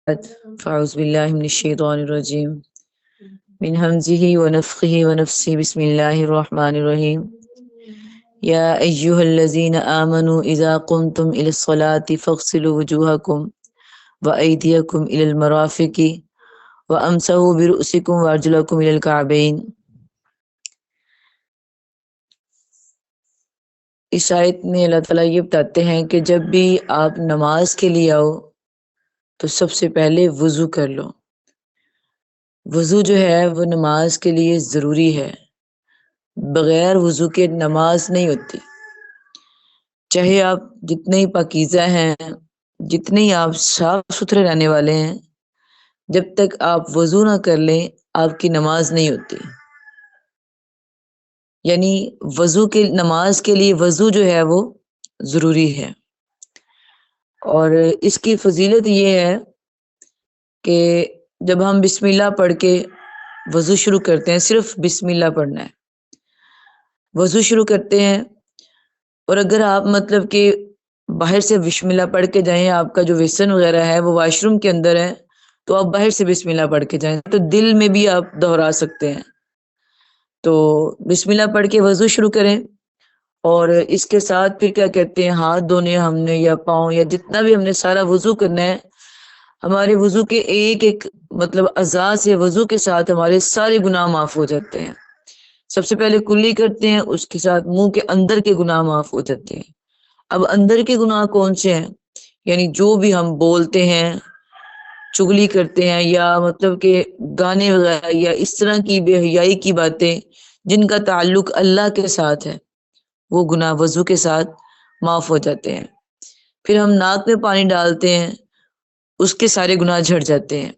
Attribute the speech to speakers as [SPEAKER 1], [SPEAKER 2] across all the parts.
[SPEAKER 1] فاعوذ باللہ من الشیطان الرجیم من همزه ونفخه ونفسه بسم اللہ الرحمن الرحیم یا ایہا الذین آمنوا اذا قمتم الى الصلاة فاغسلوا وجوہکم وایدیکم الى المرافق وامسحوا برؤسکم وارجلکم الى الکعبین۔ اس آیت میں اللہ تعالیٰ یہ بتاتے ہیں کہ جب بھی آپ نماز کے لیے آؤ تو سب سے پہلے وضو کر لو۔ وضو جو ہے وہ نماز کے لیے ضروری ہے، بغیر وضو کے نماز نہیں ہوتی۔ چاہے آپ جتنے ہی پاکیزہ ہیں، جتنے ہی آپ صاف ستھرے رہنے والے ہیں، جب تک آپ وضو نہ کر لیں آپ کی نماز نہیں ہوتی۔ یعنی نماز کے لیے وضو جو ہے وہ ضروری ہے۔ اور اس کی فضیلت یہ ہے کہ جب ہم بسم اللہ پڑھ کے وضو شروع کرتے ہیں، صرف بسم اللہ پڑھنا ہے، وضو شروع کرتے ہیں، اور اگر آپ مطلب کہ باہر سے بسم اللہ پڑھ کے جائیں، آپ کا جو ویسن وغیرہ ہے وہ واش روم کے اندر ہے، تو آپ باہر سے بسم اللہ پڑھ کے جائیں، تو دل میں بھی آپ دہرا سکتے ہیں۔ تو بسم اللہ پڑھ کے وضو شروع کریں، اور اس کے ساتھ پھر کیا کہتے ہیں، ہاتھ دھونے ہم نے یا پاؤں یا جتنا بھی ہم نے سارا وضو کرنا ہے، ہمارے وضو کے ایک ایک مطلب اعضاء سے وضو کے ساتھ ہمارے سارے گناہ معاف ہو جاتے ہیں۔ سب سے پہلے کلی کرتے ہیں، اس کے ساتھ منہ کے اندر کے گناہ معاف ہو جاتے ہیں۔ اب اندر کے گناہ کون سے ہیں؟ یعنی جو بھی ہم بولتے ہیں، چغلی کرتے ہیں، یا مطلب کہ گانے وغیرہ یا اس طرح کی بے حیائی کی باتیں جن کا تعلق اللہ کے ساتھ ہے، وہ گناہ وضو کے ساتھ معاف ہو جاتے ہیں۔ پھر ہم ناک میں پانی ڈالتے ہیں، اس کے سارے گناہ جھڑ جاتے ہیں۔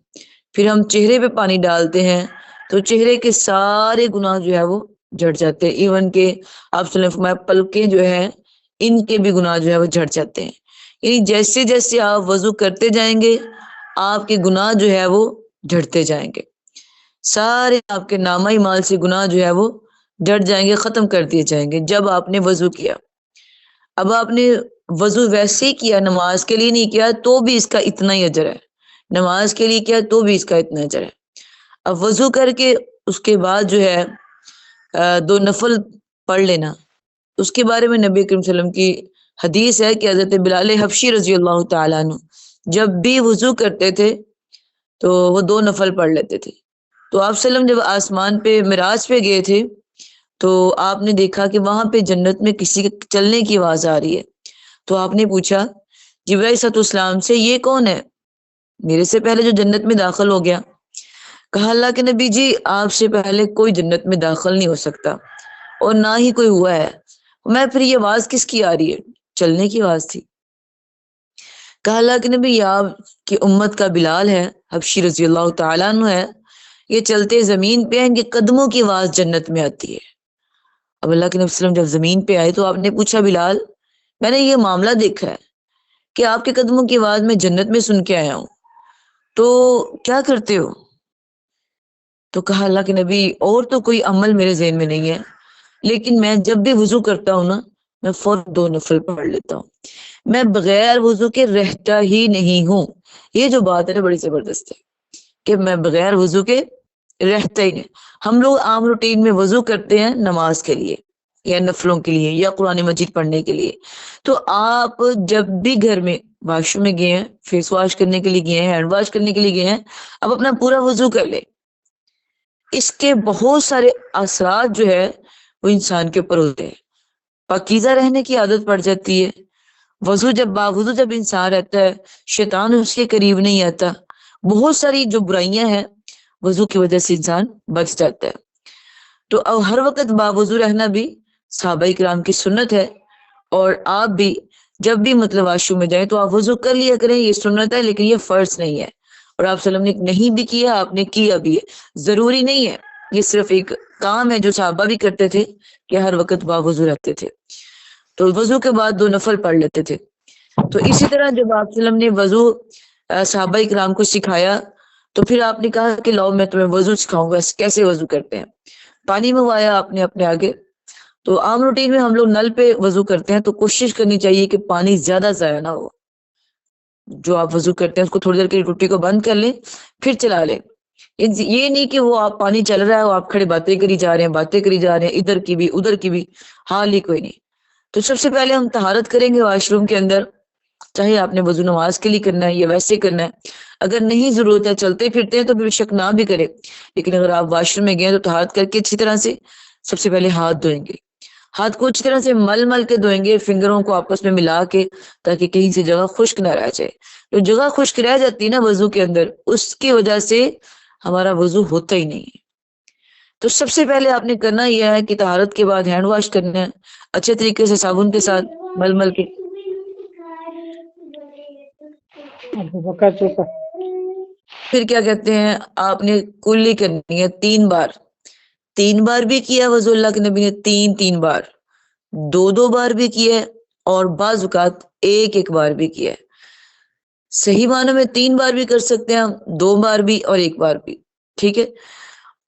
[SPEAKER 1] پھر ہم چہرے پہ پانی ڈالتے ہیں تو چہرے کے سارے گناہ جو ہے وہ جھڑ جاتے ہیں، ایون کہ آپ صلی اللہ علیہ وسلم فرمایا پلکیں جو ہے ان کے بھی گناہ جو ہے وہ جھڑ جاتے ہیں۔ یعنی جیسے جیسے آپ وضو کرتے جائیں گے آپ کے گناہ جو ہے وہ جھڑتے جائیں گے، سارے آپ کے نامہ اعمال سے گناہ جو ہے وہ جھڑ جائیں گے، ختم کر دیے جائیں گے جب آپ نے وضو کیا۔ اب آپ نے وضو ویسے ہی کیا، نماز کے لیے نہیں کیا تو بھی اس کا اتنا ہی اجر ہے، نماز کے لیے کیا تو بھی اس کا اتنا اجر ہے۔ اب وضو کر کے اس کے بعد جو ہے 2 نفل پڑھ لینا۔ اس کے بارے میں نبی کریم صلی اللہ علیہ وسلم کی حدیث ہے کہ حضرت بلال حبشی رضی اللہ تعالیٰ عنہ جب بھی وضو کرتے تھے تو وہ 2 نفل پڑھ لیتے تھے۔ تو آپ صلی اللہ علیہ وسلم جب آسمان پہ معراج پہ گئے تھے تو آپ نے دیکھا کہ وہاں پہ جنت میں کسی کے چلنے کی آواز آ رہی ہے، تو آپ نے پوچھا جبرائیل علیہ السلام سے، یہ کون ہے میرے سے پہلے جو جنت میں داخل ہو گیا؟ کہا اللہ کے نبی جی آپ سے پہلے کوئی جنت میں داخل نہیں ہو سکتا اور نہ ہی کوئی ہوا ہے۔ میں پھر یہ آواز کس کی آ رہی ہے؟ چلنے کی آواز تھی۔ کہا اللہ کے نبی یہ آپ کی امت کا بلال ہے، حبشی رضی اللہ تعالیٰ عنہ ہے، یہ چلتے زمین پہ ہیں، ان کے قدموں کی آواز جنت میں آتی ہے۔ اب اللہ کے نبی صلی اللہ علیہ وسلم جب زمین پہ آئے تو آپ نے پوچھا بلال میں نے یہ معاملہ دیکھا ہے کہ آپ کے قدموں کی آواز میں جنت میں سن کے آیا ہوں، تو کیا کرتے ہو؟ تو کہا اللہ کے نبی اور تو کوئی عمل میرے ذہن میں نہیں ہے، لیکن میں جب بھی وضو کرتا ہوں نا میں فوراً 2 نفل پڑھ لیتا ہوں، میں بغیر وضو کے رہتا ہی نہیں ہوں۔ یہ جو بات ہے نا بڑی زبردست ہے کہ میں بغیر وضو کے رہتا ہی نہیں۔ ہم لوگ عام روٹین میں وضو کرتے ہیں نماز کے لیے یا نفلوں کے لیے یا قرآن مجید پڑھنے کے لیے، تو آپ جب بھی گھر میں واش روم میں گئے ہیں، فیس واش کرنے کے لیے گئے ہیں، ہینڈ واش کرنے کے لیے گئے ہیں، اب اپنا پورا وضو کر لیں۔ اس کے بہت سارے اثرات جو ہے وہ انسان کے اوپر ہوتے ہیں، پاکیزہ رہنے کی عادت پڑ جاتی ہے۔ وضو جب باوضو جب انسان رہتا ہے شیطان اس کے قریب نہیں آتا، بہت ساری جو برائیاں ہیں وضو کی وجہ سے انسان بچ جاتا ہے۔ تو اب ہر وقت باوضو رہنا بھی صحابہ کرام کی سنت ہے، اور آپ بھی جب بھی مطلب واش روم میں جائیں تو آپ وضو کر لیا کریں، یہ سنت ہے لیکن یہ فرض نہیں ہے۔ اور آپ صلی اللہ علیہ وسلم نے نہیں بھی کیا، آپ نے کیا بھی ہے، ضروری نہیں ہے، یہ صرف ایک کام ہے جو صحابہ بھی کرتے تھے کہ ہر وقت باوضو رہتے تھے۔ تو وضو کے بعد 2 نفل پڑھ لیتے تھے۔ تو اسی طرح جب آپ صلی اللہ علیہ وسلم نے وضو صحابہ کرام کو سکھایا تو پھر آپ نے کہا کہ لاؤ میں تمہیں وضو سکھاؤں گا کیسے وضو کرتے ہیں۔ پانی منگوایا آپ نے اپنے آگے۔ تو عام روٹین میں ہم لوگ نل پہ وضو کرتے ہیں تو کوشش کرنی چاہیے کہ پانی زیادہ ضائع نہ ہو، جو آپ وضو کرتے ہیں اس کو تھوڑی دیر کے لیے ٹوٹی کو بند کر لیں، پھر چلا لیں۔ یہ نہیں کہ وہ آپ پانی چل رہا ہے وہ آپ کھڑے باتیں کری جا رہے ہیں، ادھر کی بھی ادھر کی بھی، حال ہی کوئی نہیں۔ تو سب سے پہلے ہم طہارت کریں گے واش روم کے اندر، چاہے آپ نے وضو نماز کے لیے کرنا ہے یا ویسے کرنا ہے۔ اگر نہیں ضرورت ہے، چلتے پھرتے ہیں، تو بے شک نہ بھی کرے، لیکن اگر آپ واش روم میں گئے تو طہارت کر کے اچھی طرح سے سب سے پہلے ہاتھ دھوئیں گے، ہاتھ کو اچھی طرح سے مل کے دھوئیں گے، فنگروں کو آپس میں ملا کے، تاکہ کہیں سے جگہ خشک نہ رہ جائے۔ جو جگہ خشک رہ جاتی ہے نا وضو کے اندر، اس کی وجہ سے ہمارا وضو ہوتا ہی نہیں ہے۔ تو سب سے پہلے آپ نے کرنا یہ ہے کہ طہارت کے بعد ہینڈ واش کرنا ہے اچھے طریقے سے صابن کے ساتھ مل کے۔ پھر کیا کہتے ہیں، آپ نے کلی کرنی ہے 3 بار، 3 بار بھی کیا وضو اللہ کے نبی نے، 3 بار، 2 بار بھی کیا ہے، اور بعض اوقات 1 بار بھی کیا ہے۔ صحیح معنوں میں 3 بار بھی کر سکتے ہیں ہم، 2 بار بھی اور 1 بار بھی، ٹھیک ہے۔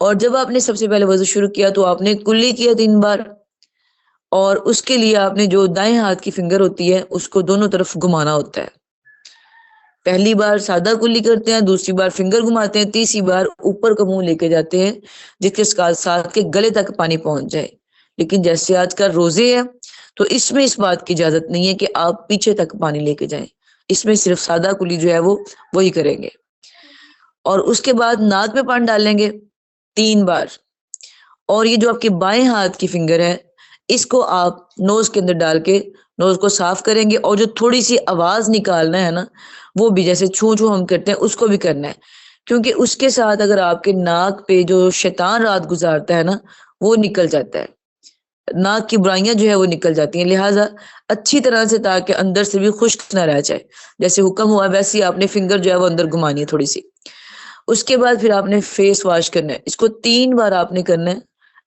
[SPEAKER 1] اور جب آپ نے سب سے پہلے وضو شروع کیا تو آپ نے کلی کیا 3 بار، اور اس کے لیے آپ نے جو دائیں ہاتھ کی فنگر ہوتی ہے اس کو دونوں طرف گھمانا ہوتا ہے۔ پہلی بار سادہ کلی کرتے ہیں، دوسری بار فنگر گھماتے ہیں، تیسری بار اوپر کا منہ لے کے جاتے ہیں جس کے ساتھ کے گلے تک پانی پہنچ جائے۔ لیکن جیسے آج کل روزے ہیں تو اس میں اس بات کی اجازت نہیں ہے کہ آپ پیچھے تک پانی لے کے جائیں، اس میں صرف سادہ کلی جو ہے وہی کریں گے۔ اور اس کے بعد ناک میں پانی ڈالیں گے 3 بار، اور یہ جو آپ کے بائیں ہاتھ کی فنگر ہے اس کو آپ نوز کے اندر ڈال کے نوز کو صاف کریں گے، اور جو تھوڑی سی آواز نکالنا ہے نا وہ بھی جیسے چھو چھو ہم کرتے ہیں اس کو بھی کرنا ہے، کیونکہ اس کے ساتھ اگر آپ کے ناک پہ جو شیطان رات گزارتا ہے نا وہ نکل جاتا ہے، ناک کی برائیاں جو ہے وہ نکل جاتی ہیں۔ لہٰذا اچھی طرح سے تاکہ اندر سے بھی خشک نہ رہ جائے، جیسے حکم ہوا ویسے ہی آپ نے فنگر جو ہے وہ اندر گھمانی ہے تھوڑی سی۔ اس کے بعد پھر آپ نے فیس واش کرنا ہے، اس کو 3 بار آپ نے کرنا ہے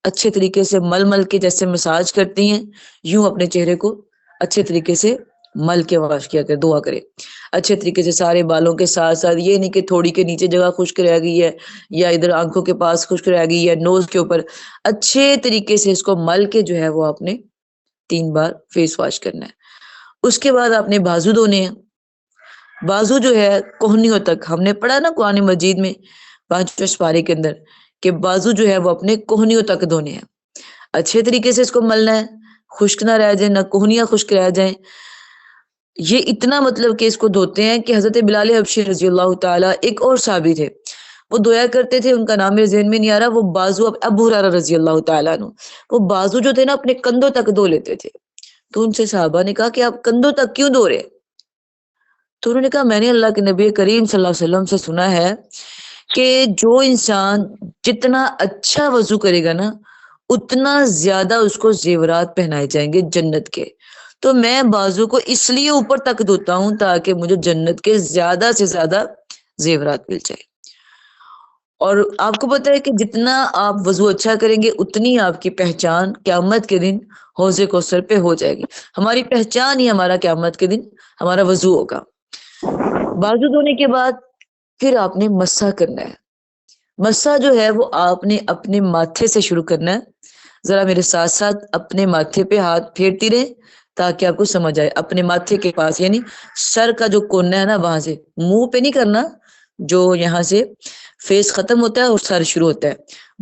[SPEAKER 1] اچھے طریقے سے مل کے، جیسے مساج کرتی ہیں یوں اپنے چہرے کو اچھے طریقے سے مل کے واش کیا کرے، دعا کرے اچھے طریقے سے سارے بالوں کے ساتھ ساتھ۔ یہ نہیں کہ تھوڑی کے نیچے جگہ خشک رہ گئی ہے یا ادھر آنکھوں کے پاس خشک رہ گئی ہے، نوز کے اوپر، اچھے طریقے سے اس کو مل کے جو ہے وہ آپ نے 3 بار فیس واش کرنا ہے۔ اس کے بعد آپ نے بازو دھونے ہیں، بازو جو ہے کوہنیوں تک، ہم نے پڑھا نا قرآن مجید میں 5ویں سپارے کے اندر کہ بازو جو ہے وہ اپنے کوہنیوں تک دھونے ہیں، اچھے طریقے سے اس کو ملنا ہے، خشک نہ رہ جائے، نہ کوہنیاں خشک رہ جائیں۔ یہ اتنا مطلب کہ اس کو دھوتے ہیں کہ حضرت بلال حبشی رضی اللہ تعالیٰ، ایک اور صحابی تھے وہ دھویا کرتے تھے، ان کا نام میرے ذہن میں نہیں آ رہا، وہ بازو ابو ہریرہ رضی اللہ تعالیٰ عنہ، وہ بازو جو تھے نا اپنے کندھوں تک دھو لیتے تھے۔ تو ان سے صحابہ نے کہا کہ آپ کندھوں تک کیوں دھو رہے؟ تو انہوں نے کہا میں نے اللہ کے نبی کریم صلی اللہ علیہ وسلم سے سنا ہے کہ جو انسان جتنا اچھا وضو کرے گا نا اتنا زیادہ اس کو زیورات پہنائے جائیں گے جنت کے، تو میں بازو کو اس لیے اوپر تک دھوتا ہوں تاکہ مجھے جنت کے زیادہ سے زیادہ زیورات مل جائے۔ اور آپ کو پتہ ہے کہ جتنا آپ وضو اچھا کریں گے اتنی آپ کی پہچان قیامت کے دن حوض کوثر پہ ہو جائے گی۔ ہماری پہچان ہی ہمارا قیامت کے دن ہمارا وضو ہوگا۔ بازو دھونے کے بعد پھر آپ نے مسح کرنا ہے، مسح جو ہے وہ آپ نے اپنے ماتھے سے شروع کرنا ہے۔ ذرا میرے ساتھ ساتھ اپنے ماتھے پہ ہاتھ پھیرتی رہے تاکہ آپ کو سمجھ آئے، اپنے ماتھے کے پاس یعنی سر کا جو کونا ہے نا وہاں سے، منہ پہ نہیں کرنا، جو یہاں سے فیس ختم ہوتا ہے اور سر شروع ہوتا ہے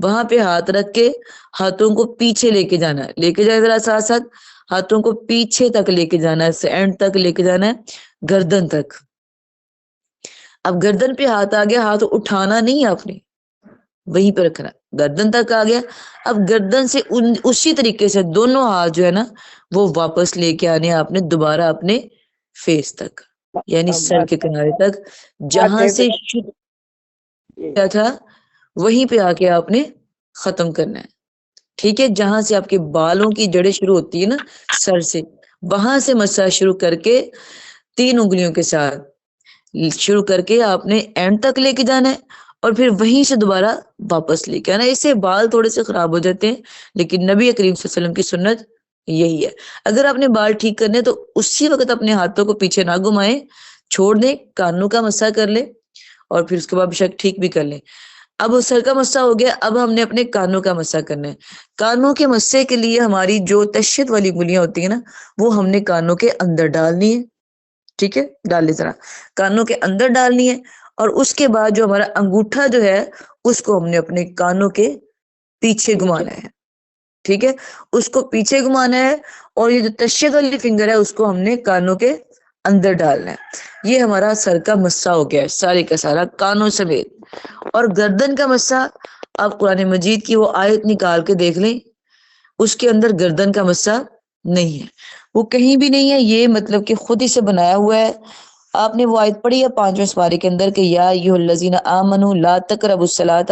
[SPEAKER 1] وہاں پہ ہاتھ رکھ کے ہاتھوں کو پیچھے لے کے جانا ہے، لے کے جائے ذرا ساتھ ساتھ ہاتھوں کو پیچھے تک لے کے جانا ہے، اینڈ تک لے کے جانا ہے، گردن تک۔ اب گردن پہ ہاتھ آ گیا، ہاتھ اٹھانا نہیں آپ نے، وہیں پہ رکھنا، گردن تک آ گیا۔ اب گردن سے اسی طریقے سے دونوں ہاتھ جو ہے نا وہ واپس لے کے آنے آپ نے دوبارہ اپنے فیس تک، یعنی سر کے کنارے تک، جہاں سے شروع کیا تھا وہیں پہ آ کے آپ نے ختم کرنا ہے، ٹھیک ہے۔ جہاں سے آپ کے بالوں کی جڑیں شروع ہوتی ہے نا سر سے، وہاں سے مسح شروع کر کے 3 انگلیوں کے ساتھ شروع کر کے آپ نے اینڈ تک لے کے جانا ہے، اور پھر وہیں سے دوبارہ واپس لے کے آنا ہے۔ اس سے بال تھوڑے سے خراب ہو جاتے ہیں لیکن نبی کریم صلی اللہ علیہ وسلم کی سنت یہی ہے۔ اگر آپ نے بال ٹھیک کرنے تو اسی وقت اپنے ہاتھوں کو پیچھے نہ گھمائیں، چھوڑ دیں، کانوں کا مسح کر لیں اور پھر اس کے بعد بے شک ٹھیک بھی کر لیں۔ اب سر کا مسح ہو گیا، اب ہم نے اپنے کانوں کا مسح کرنا ہے۔ کانوں کے مسح کے لیے ہماری جو تشدد والی انگلیاں ہوتی ہیں نا وہ ہم نے کانوں کے اندر ڈالنی ہے، ٹھیک ہے، ڈال لی ذرا، کانوں کے اندر ڈالنی ہے، اور اس کے بعد جو ہمارا انگوٹھا جو ہے اس کو ہم نے اپنے کانوں کے پیچھے گھمانا ہے، ٹھیک ہے، اس کو پیچھے گھمانا ہے، اور یہ جو تشدد والی فنگر ہے اس کو ہم نے کانوں کے اندر ڈالنا ہے۔ یہ ہمارا سر کا مسا ہو گیا ہے، سارے کا سارا کانوں سمیت۔ اور گردن کا مسا، آپ قرآن مجید کی وہ آیت نکال کے دیکھ لیں، اس کے اندر گردن کا مسا نہیں ہے، وہ کہیں بھی نہیں ہے، یہ مطلب کہ خود ہی سے بنایا ہوا ہے۔ آپ نے وہ آیت پڑھی ہے 5ویں سپارے کے اندر کہ یا ایھا الذین آمنوا لا تقربوا الصلاۃ،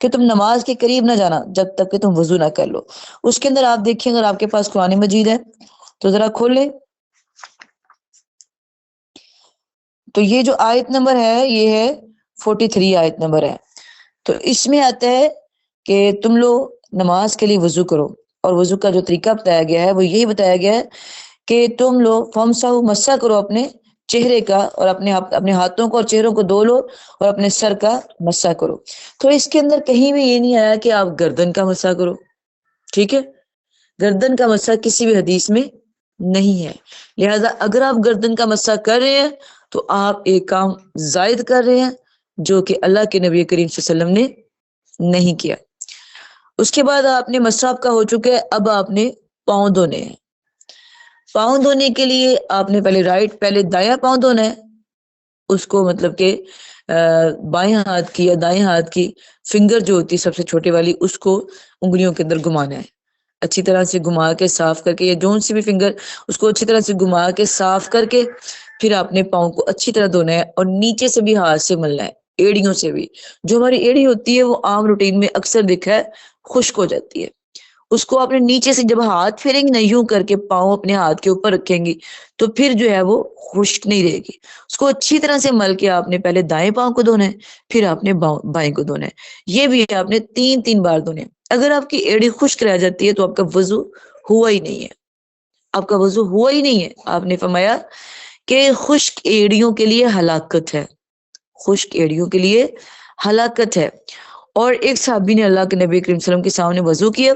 [SPEAKER 1] کہ تم نماز کے قریب نہ جانا جب تک کہ تم وضو نہ کر لو۔ اس کے اندر آپ دیکھیں، اگر آپ کے پاس قرآن مجید ہے تو ذرا کھولیں، تو یہ جو آیت نمبر ہے یہ ہے 43 آیت نمبر ہے۔ تو اس میں آتا ہے کہ تم لوگ نماز کے لیے وضو کرو، اور وضو کا جو طریقہ بتایا گیا ہے وہ یہی بتایا گیا ہے کہ تم لوگ فمسحوا، مسح کرو اپنے چہرے کا، اور اپنے ہاتھوں کو اور چہروں کو دھو لو، اور اپنے سر کا مسح کرو۔ تو اس کے اندر کہیں بھی یہ نہیں آیا کہ آپ گردن کا مسح کرو، ٹھیک ہے، گردن کا مسح کسی بھی حدیث میں نہیں ہے۔ لہذا اگر آپ گردن کا مسح کر رہے ہیں تو آپ ایک کام زائد کر رہے ہیں جو کہ اللہ کے نبی کریم صلی اللہ علیہ وسلم نے نہیں کیا۔ اس کے بعد آپ نے مسح کا ہو چکا ہے، اب آپ نے پاؤں دھونے ہیں۔ پاؤں دھونے کے لیے آپ نے پہلے دایاں پاؤں دھونا ہے، اس کو مطلب کہ بائیں ہاتھ کی یا دائیں ہاتھ کی فنگر جو ہوتی ہے سب سے چھوٹے والی، اس کو انگلیوں کے اندر گھمانا ہے، اچھی طرح سے گھما کے صاف کر کے، یا جون سی بھی فنگر اس کو اچھی طرح سے گھما کے صاف کر کے پھر آپ نے پاؤں کو اچھی طرح دھونا ہے، اور نیچے سے بھی ہاتھ سے ملنا ہے، ایڑیوں سے بھی۔ جو ہماری ایڑی ہوتی ہے وہ عام روٹین میں اکثر دیکھا ہے خشک ہو جاتی ہے، اس کو آپ نے نیچے سے جب ہاتھ پھیریں گے نا، یوں کر کے پاؤں اپنے ہاتھ کے اوپر رکھیں گی تو پھر جو ہے وہ خشک نہیں رہے گی۔ اس کو اچھی طرح سے مل کے آپ نے پہلے دائیں پاؤں کو دھونا ہے، پھر آپ نے بائیں کو دھونا ہے، یہ بھی آپ نے 3 بار دھونے ہیں۔ اگر آپ کی ایڑی خشک رہ جاتی ہے تو آپ کا وضو ہوا ہی نہیں ہے، آپ کا وضو ہوا ہی نہیں ہے۔ آپ نے فرمایا کہ خشک ایڑیوں کے لیے ہلاکت ہے، خشک ایڑیوں کے لیے ہلاکت ہے۔ اور ایک صحابی نے اللہ کے نبی کریم صلی اللہ علیہ وسلم کے سامنے وضو کیا،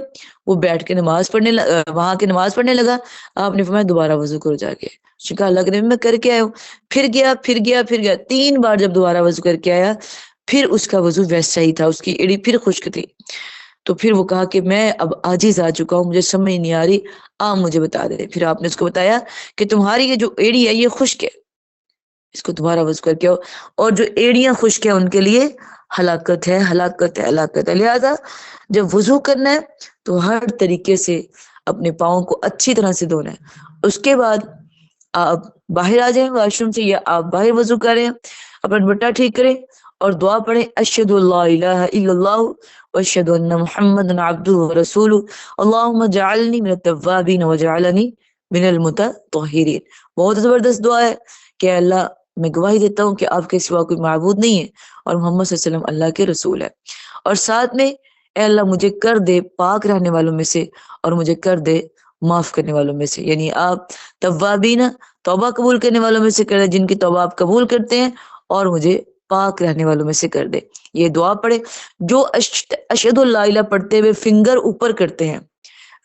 [SPEAKER 1] وہ بیٹھ کے نماز پڑھنے وہاں کے نماز پڑھنے لگا، آپ نے فرمایا دوبارہ وضو کرو جا کے۔ اس نے کہا اللہ کے نبی میں کر کے آیا ہوں، پھر گیا 3 بار جب دوبارہ وضو کر کے آیا، پھر اس کا وضو ویسا ہی تھا، اس کی ایڑی پھر خشک تھی۔ تو پھر وہ کہا کہ میں اب عاجز آ چکا ہوں، مجھے سمجھ نہیں آ رہی، آپ مجھے بتا دیں۔ پھر آپ نے اس کو بتایا کہ تمہاری یہ جو ایڑی ہے یہ خشک ہے، اس کو دوبارہ وضو کر کے آؤ، اور جو ایڑیاں خشک ہیں ان کے لیے ہلاکت ہے، ہلاکت ہے، ہلاکت ہے۔ لہذا جب وضو کرنا ہے تو ہر طریقے سے اپنے پاؤں کو اچھی طرح سے دھونا ہے۔ اس کے بعد آپ باہر آ جائیں واش روم سے، یا آپ باہر وضو کریں، اپنا دوپٹہ ٹھیک کریں اور دعا پڑھیں، اشہد اللہ الہ الا اللہ واشہد ان محمد عبدہ ورسولہ اللہم اجعلنی من التوابین وجعلنی من المتطہرین۔ بہت زبردست دعا ہے کہ اللہ میں گواہی دیتا ہوں کہ آپ کے سوا کوئی معبود نہیں ہے، اور محمد صلی اللہ علیہ وسلم اللہ کے رسول ہے، اور ساتھ میں اے اللہ مجھے کر دے پاک رہنے والوں میں سے، اور مجھے کر دے معاف کرنے والوں میں سے۔ یعنی آپ توابین، توبہ قبول کرنے والوں میں سے کر دے، جن کی توبہ آپ قبول کرتے ہیں، اور مجھے پاک رہنے والوں میں سے کر دے۔ یہ دعا پڑھے۔ جو اشہد اللہ الہ پڑھتے ہوئے فنگر اوپر کرتے ہیں،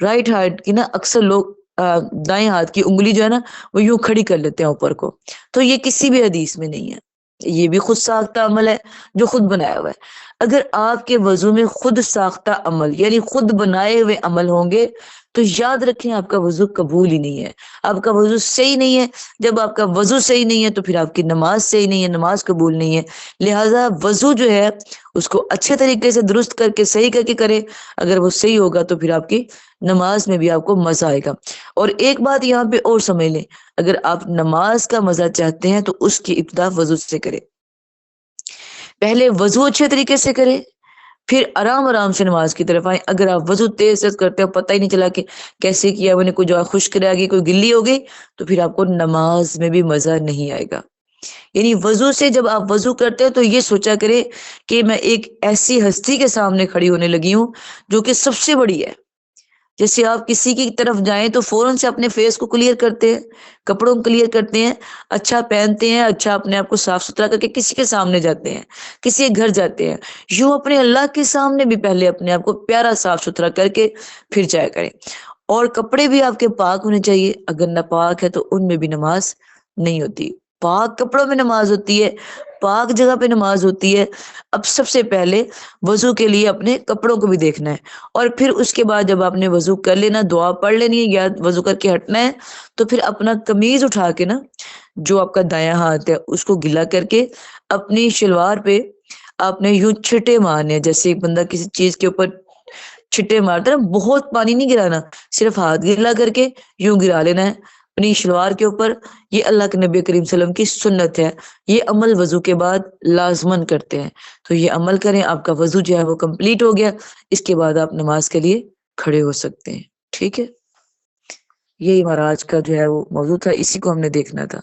[SPEAKER 1] رائٹ ہاتھ کی نا اکثر لوگ دائیں ہاتھ کی انگلی جو ہے نا وہ یوں کھڑی کر لیتے ہیں اوپر کو، تو یہ کسی بھی حدیث میں نہیں ہے، یہ بھی خود ساختہ عمل ہے جو خود بنایا ہوا ہے۔ اگر آپ کے وضو میں خود ساختہ عمل یعنی خود بنائے ہوئے عمل ہوں گے تو یاد رکھیں آپ کا وضو قبول ہی نہیں ہے، آپ کا وضو صحیح نہیں ہے۔ جب آپ کا وضو صحیح نہیں ہے تو پھر آپ کی نماز صحیح نہیں ہے، نماز قبول نہیں ہے۔ لہٰذا وضو جو ہے اس کو اچھے طریقے سے درست کر کے صحیح کر کے کرے، اگر وہ صحیح ہوگا تو پھر آپ کی نماز میں بھی آپ کو مزہ آئے گا۔ اور ایک بات یہاں پہ اور سمجھ لیں، اگر آپ نماز کا مزہ چاہتے ہیں تو اس کی ابتدا وضو سے کریں، پہلے وضو اچھے طریقے سے کریں، پھر آرام سے نماز کی طرف آئیں۔ اگر آپ وضو تیز کرتے ہو، پتہ ہی نہیں چلا کہ کیسے کیا، وہ کوئی جو خشک رہ گئی، کوئی گلی ہو گئی، تو پھر آپ کو نماز میں بھی مزہ نہیں آئے گا۔ یعنی وضو سے جب آپ وضو کرتے ہیں تو یہ سوچا کرے کہ میں ایک ایسی ہستی کے سامنے کھڑی ہونے لگی ہوں جو کہ سب سے بڑی ہے۔ جیسے آپ کسی کی طرف جائیں تو فوراً سے اپنے فیس کو کلیئر کرتے ہیں، کپڑوں کو کلیئر کرتے ہیں، اچھا پہنتے ہیں، اچھا اپنے آپ کو صاف ستھرا کر کے کسی کے سامنے جاتے ہیں، کسی کے گھر جاتے ہیں، یوں اپنے اللہ کے سامنے بھی پہلے اپنے آپ کو پیارا صاف ستھرا کر کے پھر جایا کریں۔ اور کپڑے بھی آپ کے پاک ہونے چاہیے، اگر ناپاک ہے تو ان میں بھی نماز نہیں ہوتی. پاک کپڑوں میں نماز ہوتی ہے, پاک جگہ پہ نماز ہوتی ہے. اب سب سے پہلے وضو کے لیے اپنے کپڑوں کو بھی دیکھنا ہے, اور پھر اس کے بعد جب آپ نے وضو کر لینا, دعا پڑھ لینی ہے یا وضو کر کے ہٹنا ہے, تو پھر اپنا قمیض اٹھا کے نا, جو آپ کا دایاں ہاتھ ہے اس کو گلا کر کے اپنی شلوار پہ آپ نے یوں چھٹے مارنے ہیں, جیسے ایک بندہ کسی چیز کے اوپر چھٹے مارتا ہے نا, بہت پانی نہیں گرانا, صرف ہاتھ گلا کر کے یوں گرا لینا ہے اپنی شلوار کے اوپر. یہ اللہ کے نبی کریم صلی اللہ علیہ وسلم کی سنت ہے, یہ عمل وضو کے بعد لازمن کرتے ہیں. تو یہ عمل کریں, آپ کا وضو جو ہے وہ کمپلیٹ ہو گیا, اس کے بعد آپ نماز کے لیے کھڑے ہو سکتے ہیں. ٹھیک ہے, یہی ہمارا آج کا جو ہے وہ موضوع تھا, اسی کو ہم نے دیکھنا تھا.